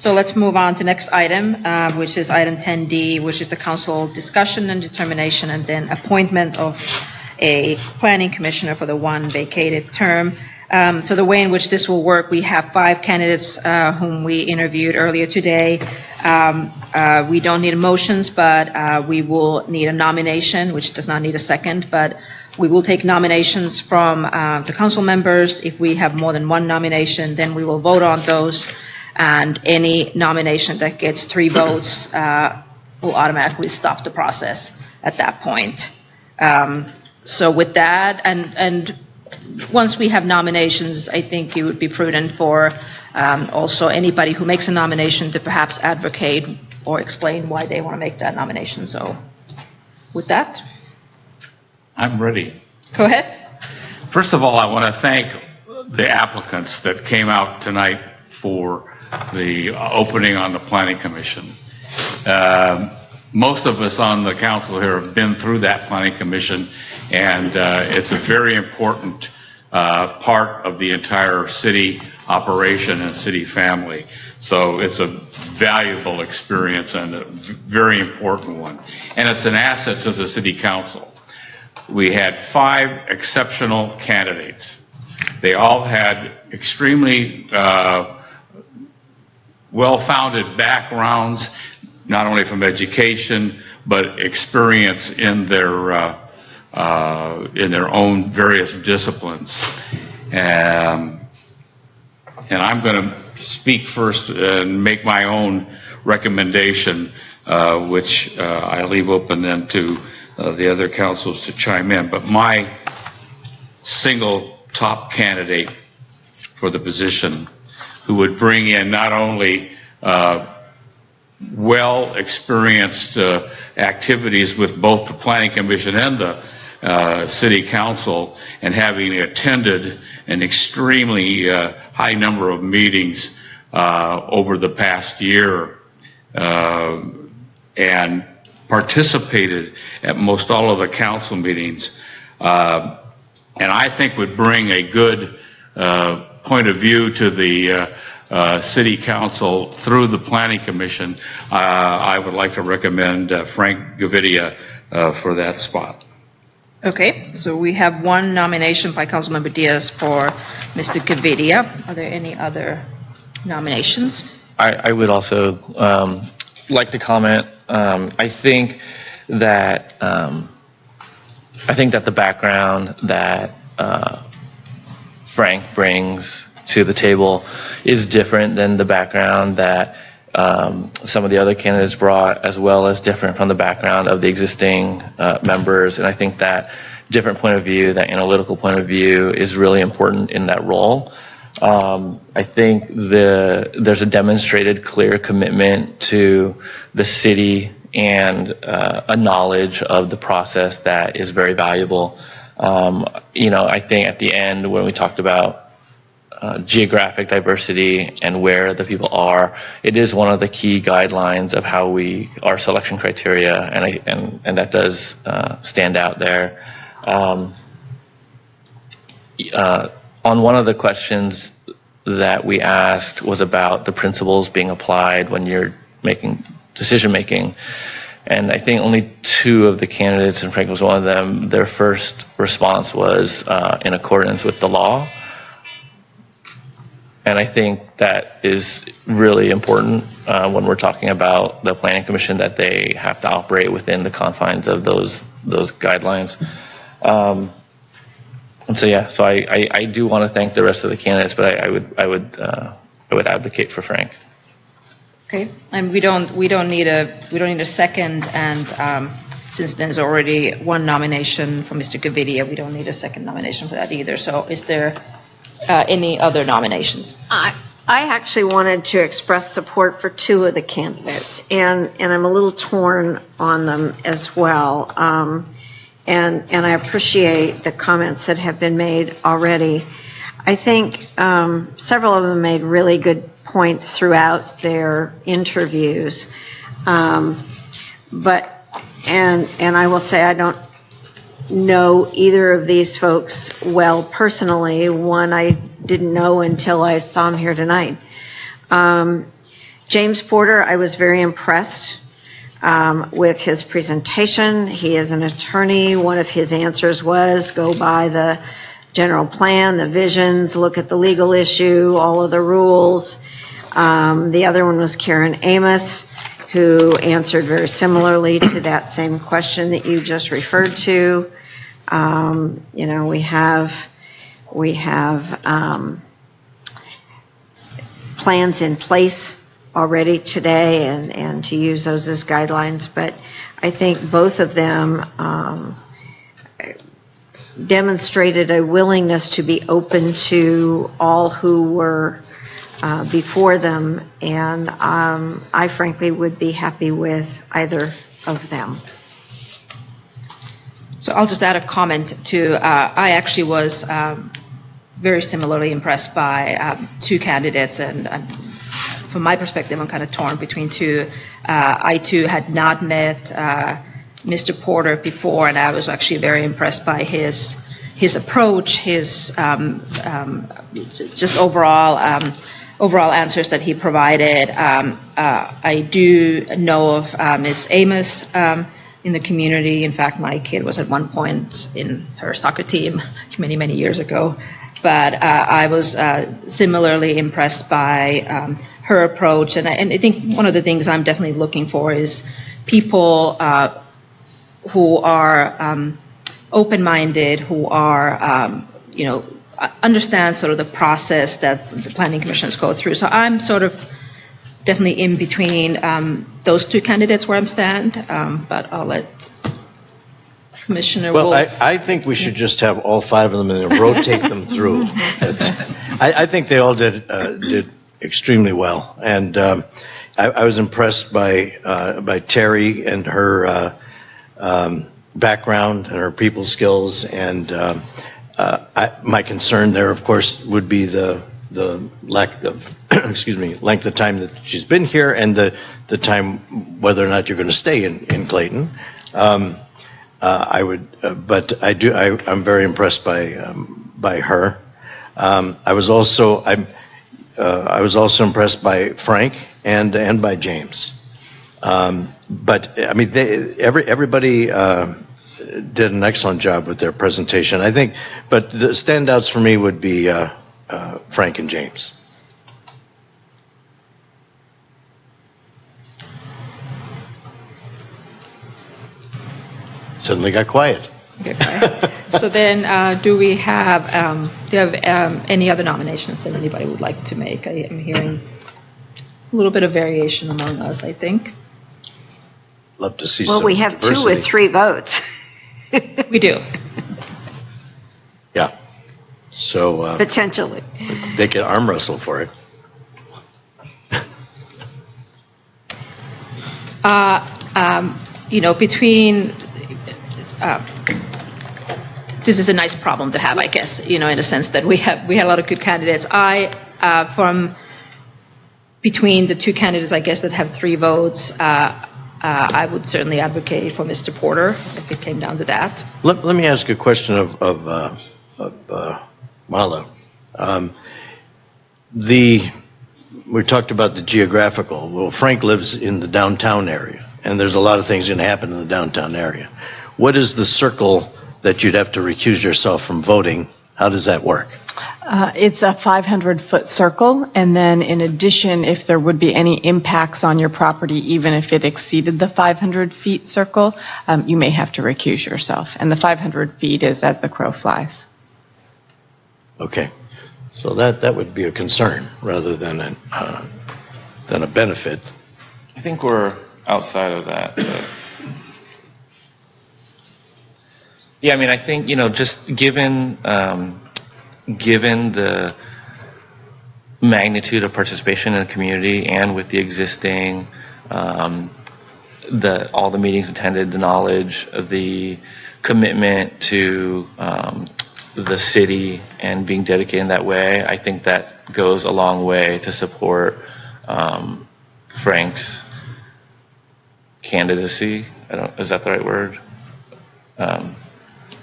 So let's move on to next item, which is item 10D, which is the council discussion and determination and then appointment of a planning commissioner for the one vacated term. So the way in which this will work, we have 5 candidates whom we interviewed earlier today. We don't need motions, but we will need a nomination, which does not need a second, but we will take nominations from the council members. If we have more than one nomination, then we will vote on those, and any nomination that gets 3 votes will automatically stop the process at that point. So with that, and once we have nominations, I think it would be prudent for also anybody who makes a nomination to perhaps advocate or explain why they want to make that nomination. So with that, I'm ready. Go ahead. First of all, I want to thank the applicants that came out tonight for the opening on the Planning Commission. Most of us on the council here have been through that Planning Commission, and it's a very important part of the entire city operation and city family. So it's a valuable experience and a very important one. And it's an asset to the city council. We had 5 exceptional candidates. They all had extremely well-founded backgrounds, not only from education, but experience in their own various disciplines. And I'm going to speak first and make my own recommendation, which I leave open then to the other councils to chime in. But my single top candidate for the position, who would bring in not only well-experienced activities with both the Planning Commission and the City Council, and having attended an extremely high number of meetings over the past year and participated at most all of the council meetings, and I think would bring a good point of view to the City Council through the Planning Commission. I would like to recommend Frank Gavidia for that spot. Okay, so we have 1 nomination by Councilmember Diaz for Mr. Gavidia. Are there any other nominations? I would also like to comment. I think that the background that Frank brings to the table is different than the background that some of the other candidates brought, as well as different from the background of the existing members. And I think that different point of view, that analytical point of view, is really important in that role. I think there's a demonstrated clear commitment to the city and a knowledge of the process that is very valuable. I think at the end, when we talked about geographic diversity and where the people are, it is one of the key guidelines of how our selection criteria, and that does stand out there. On one of the questions that we asked was about the principles being applied when you're making decision making. And I think only 2 of the candidates, and Frank was one of them, their first response was in accordance with the law. And I think that is really important when we're talking about the Planning Commission, that they have to operate within the confines of those guidelines. And so, yeah, so I do want to thank the rest of the candidates, but I would advocate for Frank. Okay, and we don't need a second, and since there's already 1 nomination for Mr. Gavidia, we don't need a second nomination for that either. So is there any other nominations? I actually wanted to express support for 2 of the candidates, and I'm a little torn on them as well. And I appreciate the comments that have been made already. I think several of them made really good points throughout their interviews. But I will say I don't know either of these folks well personally. One I didn't know until I saw him here tonight. James Porter, I was very impressed with his presentation. He is an attorney. One of his answers was go by the general plan, the visions, look at the legal issue, all of the rules. The other one was Karen Amos, who answered very similarly to that same question that you just referred to. You know, we have plans in place already today, and to use those as guidelines. But I think both of them demonstrated a willingness to be open to all who were before them, and I frankly would be happy with either of them. So I'll just add a comment to, I actually was very similarly impressed by two candidates, and from my perspective, I'm kind of torn between two. I too had not met Mr. Porter before, and I was actually very impressed by his approach, his just overall answers that he provided. I do know of Ms. Amos in the community. In fact, my kid was at one point in her soccer team many, many years ago. But I was similarly impressed by her approach. And I think one of the things I'm definitely looking for is people who are open-minded, who are, you know, understand sort of the process that the planning commissions go through. So I'm sort of definitely in between those two candidates where I'm stand, but I'll let Commissioner Well, Wolf. I think we should just have all five of them and then rotate them through. I think they all did extremely well, and I was impressed by Terry and her background and her people skills, and my concern there, of course, would be the lack of length of time that she's been here, and the time whether or not you're going to stay in Clayton. I would, but I'm very impressed by her. I was also impressed by Frank and by James. But I mean, everybody did an excellent job with their presentation, I think. But the standouts for me would be Frank and James. Suddenly got quiet. Okay. So then, do you have any other nominations that anybody would like to make? I am hearing a little bit of variation among us, I think. Love to see Well, some we have diversity. 2 with 3 votes, We do. Yeah. So potentially. they can arm wrestle for it. You know, between, this is a nice problem to have, I guess, you know, in a sense that we had a lot of good candidates. Between the two candidates, I guess, that have 3 votes, I would certainly advocate for Mr. Porter if it came down to that. Let me ask a question of Marla. We talked about the geographical. Well, Frank lives in the downtown area, and there's a lot of things going to happen in the downtown area. What is the circle that you'd have to recuse yourself from voting? How does that work? It's a 500-foot circle, and then in addition, if there would be any impacts on your property, even if it exceeded the 500-feet circle, you may have to recuse yourself. And the 500 feet is as the crow flies. Okay. So that would be a concern rather than a benefit. I think we're outside of that. But yeah, I mean, I think, you know, just given the magnitude of participation in the community and with the existing, all the meetings attended, the knowledge, the commitment to the city and being dedicated in that way, I think that goes a long way to support Frank's candidacy. Is that the right word?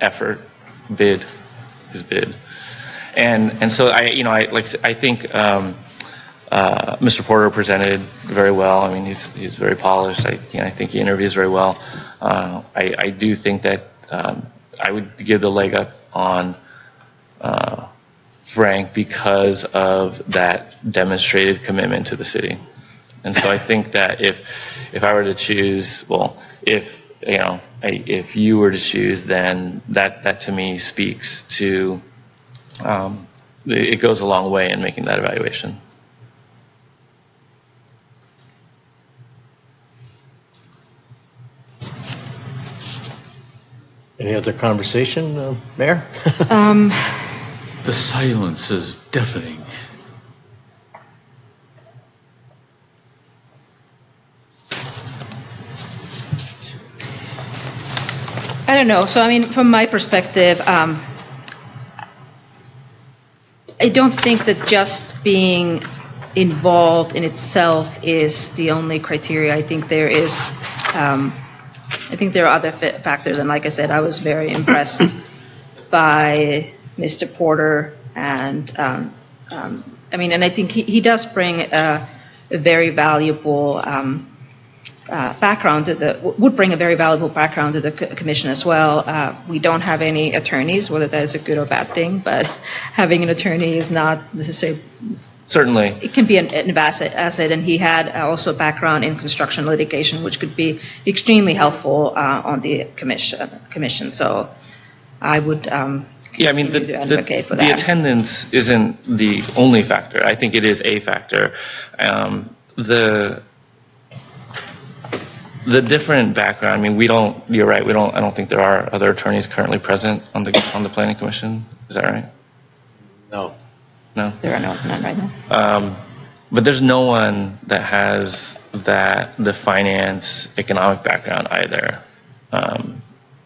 Effort, his bid. And so I think Mr. Porter presented very well. I mean, he's very polished. I think he interviews very well. I do think that I would give the leg up on Frank because of that demonstrated commitment to the city. And so I think that if I were to choose, well, if you were to choose, then that to me speaks to, it goes a long way in making that evaluation. Any other conversation, Mayor? The silence is deafening. I don't know. So, I mean, from my perspective, I don't think that just being involved in itself is the only criteria. I think there are other factors. And like I said, I was very impressed by Mr. Porter. And I mean, and I think he does bring a very valuable background would bring a very valuable background to the commission as well. We don't have any attorneys, whether that is a good or bad thing, but having an attorney is not necessarily. Certainly. It can be an asset, and he had also background in construction litigation, which could be extremely helpful on the commission. So I would yeah, I mean, to advocate for the that. attendance isn't the only factor. I think it is a factor. The different background. I mean, you're right. I don't think there are other attorneys currently present on the planning commission. Is that right? No. No. There are none right now. But there's no one that has the finance economic background either,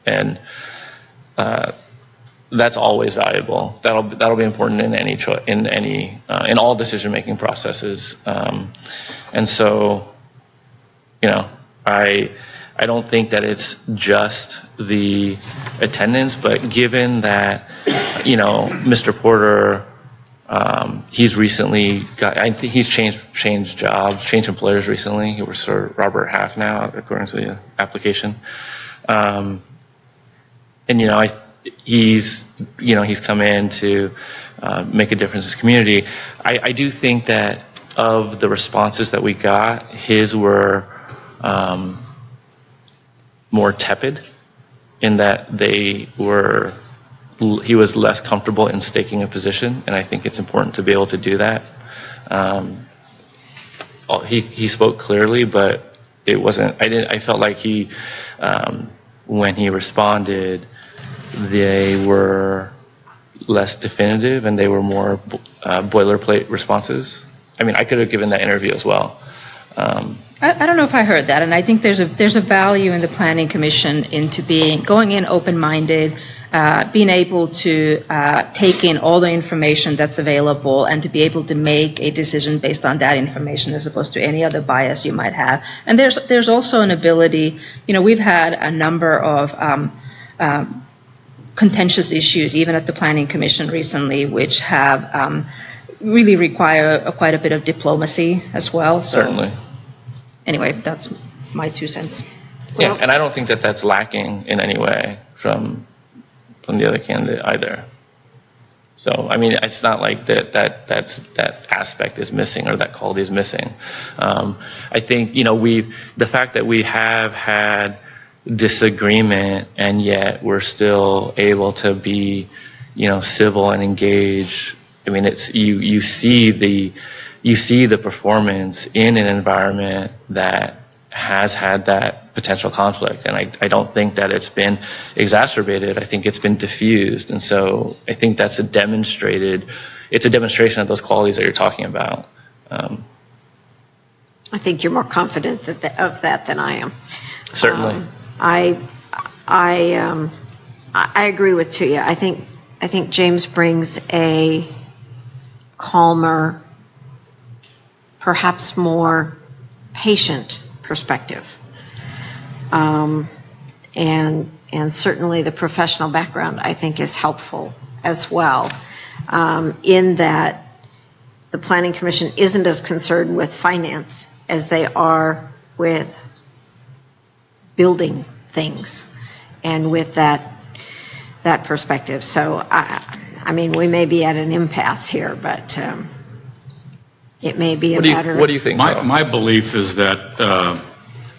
and that's always valuable. That'll be important in in all decision making processes, and so I don't think that it's just the attendance, but given that Mr. Porter. He's recently I think he's changed jobs, changed employers recently. He works for Robert Half now, according to the application. And he's come in to make a difference in his community. I do think that of the responses that we got, his were more tepid, in that he was less comfortable in staking a position, and I think it's important to be able to do that. He spoke clearly, but it wasn't. I felt like when he responded, they were less definitive and they were more boilerplate responses. I mean, I could have given that interview as well. I don't know if I heard that, and I think there's a value in the Planning Commission into going in open-minded, being able to take in all the information that's available and to be able to make a decision based on that information as opposed to any other bias you might have. And there's also an ability, we've had a number of contentious issues even at the Planning Commission recently, which have really require quite a bit of diplomacy as well. So, certainly. Anyway, that's my 2 cents. Yeah, and I don't think that that's lacking in any way from the other candidate either. So, I mean, it's not like that aspect is missing or that quality is missing. I think, the fact that we have had disagreement and yet we're still able to be, civil and engage. I mean, it's you see the performance in an environment that has had that potential conflict, and I don't think that it's been exacerbated. I think it's been diffused, and so I think it's a demonstration of those qualities that you're talking about. I think you're more confident of that than I am. Certainly. I agree with Tuya. I think James brings a calmer, perhaps more patient perspective. And certainly the professional background, I think, is helpful as well, in that the Planning Commission isn't as concerned with finance as they are with building things and with that perspective. So, I mean, we may be at an impasse here, but it may be a matter of... What do you think? Carl? My belief is that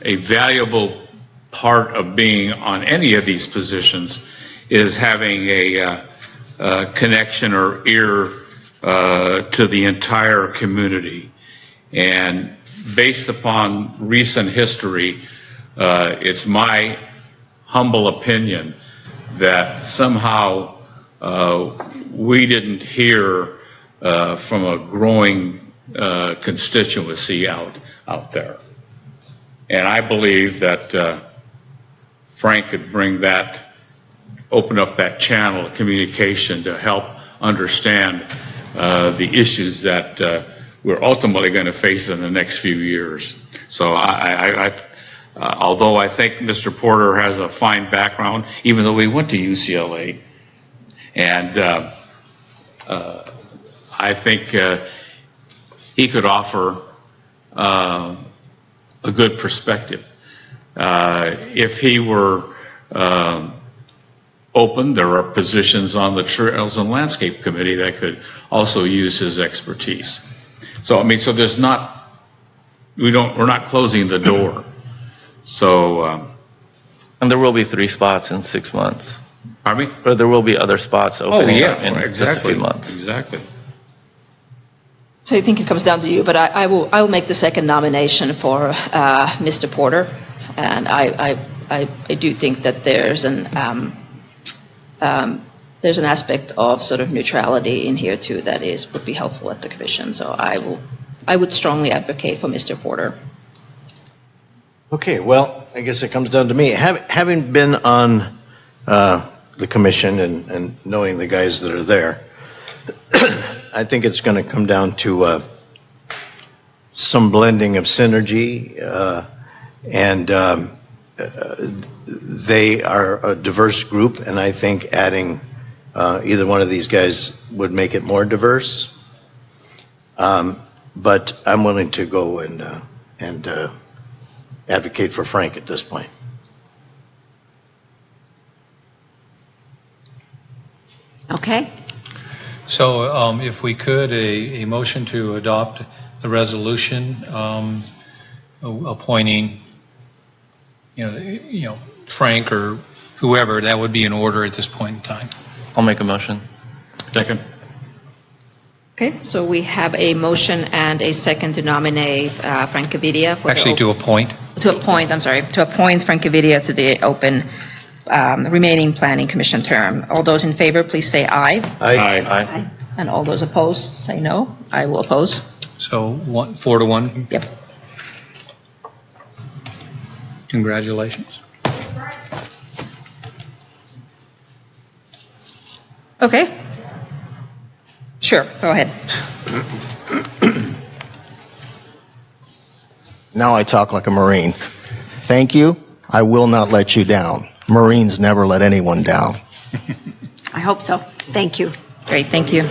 a valuable part of being on any of these positions is having a connection or ear to the entire community. And based upon recent history, it's my humble opinion that somehow we didn't hear from a growing constituency out there. And I believe that Frank could bring that, open up that channel of communication to help understand the issues that we're ultimately going to face in the next few years. So although I think Mr. Porter has a fine background, even though he went to UCLA, and I think he could offer a good perspective. If he were open, there are positions on the Trails and Landscape Committee that could also use his expertise. So, I mean, so there's not, we're not closing the door. So, And there will be 3 spots in 6 months. pardon me? Or there will be other spots opening up in exactly. just a few months. Exactly. So I think it comes down to you, but I will make the second nomination for Mr. Porter, and I do think that there's an aspect of sort of neutrality in here too that would be helpful at the commission. So I would strongly advocate for Mr. Porter. Okay, well, I guess it comes down to me. Having been on the commission and knowing the guys that are there, I think it's going to come down to some blending of synergy, and they are a diverse group, and I think adding either one of these guys would make it more diverse. But I'm willing to go and advocate for Frank at this point. Okay. So if we could, a motion to adopt the resolution appointing, Frank or whoever, that would be in order at this point in time. I'll make a motion. Second. Okay, so we have a motion and a second to nominate Frank Gavidia for Actually, to appoint. to appoint Frank Gavidia to the open remaining Planning Commission term. All those in favor, please say aye. Aye. And all those opposed, say no. I will oppose. So 4-1. Yep. Congratulations. Okay. Sure, go ahead. Now I talk like a Marine. Thank you. I will not let you down. Marines never let anyone down. I hope so. Thank you. Great, thank you.